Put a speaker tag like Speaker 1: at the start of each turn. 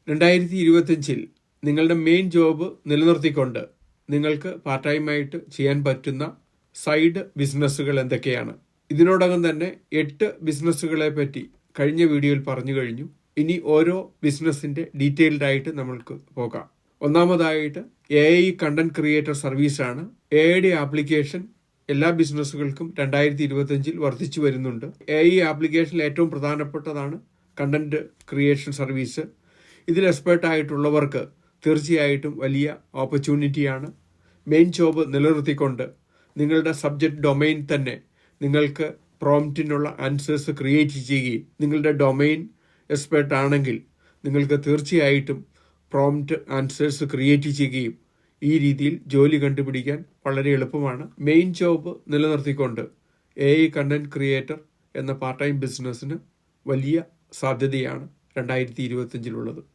Speaker 1: 2025 നിങ്ങളുടെ main job നിലനിർത്തിക്കൊണ്ട് നിങ്ങൾക്ക് പാർട്ട് ടൈമായിട്ട് ചെയ്യാൻ പറ്റുന്ന സൈഡ് ബിസിനസ്സുകൾ എന്തൊക്കെയാണ്? ഇതിനോടകം തന്നെ 8 ബിസിനസ്സുകളെ പറ്റി കഴിഞ്ഞ വീഡിയോയിൽ പറഞ്ഞു കഴിഞ്ഞു. ഇനി ഓരോ ബിസിനസ്സിന്റെ ഡീറ്റെയിൽഡ് ആയിട്ട് നമ്മൾക്ക് പോകാം. ഒന്നാമതായിട്ട് AI കണ്ടന്റ് ക്രിയേറ്റർ സർവീസാണ്. AIയുടെ ആപ്ലിക്കേഷൻ എല്ലാ ബിസിനസ്സുകൾക്കും 2025 വർദ്ധിച്ചു വരുന്നുണ്ട്. AI ആപ്ലിക്കേഷനിൽ ഏറ്റവും പ്രധാനപ്പെട്ടതാണ് കണ്ടന്റ് ക്രിയേഷൻ സർവീസ്. ഇതിൽ എക്സ്പേർട്ട് ആയിട്ടുള്ളവർക്ക് തീർച്ചയായിട്ടും വലിയ ഓപ്പർച്യൂണിറ്റിയാണ്. മെയിൻ ജോബ് നിലനിർത്തിക്കൊണ്ട് നിങ്ങളുടെ സബ്ജക്റ്റ് ഡൊമൈൻ തന്നെ നിങ്ങൾക്ക് പ്രോംപ്റ്റിനുള്ള ആൻസേഴ്സ് ക്രിയേറ്റ് ചെയ്യുകയും നിങ്ങളുടെ ഡൊമൈൻ എക്സ്പേർട്ട് ആണെങ്കിൽ നിങ്ങൾക്ക് തീർച്ചയായിട്ടും പ്രോംപ്റ്റ് ആൻസേഴ്സ് ക്രിയേറ്റ് ചെയ്യുകയും ഈ രീതിയിൽ ജോലി കണ്ടുപിടിക്കാൻ വളരെ എളുപ്പമാണ്. മെയിൻ ജോബ് നിലനിർത്തിക്കൊണ്ട് AI കണ്ടന്റ് ക്രിയേറ്റർ എന്ന പാർട്ട് ടൈം ബിസിനസ്സിന് വലിയ സാധ്യതയാണ് 2025 ഉള്ളത്.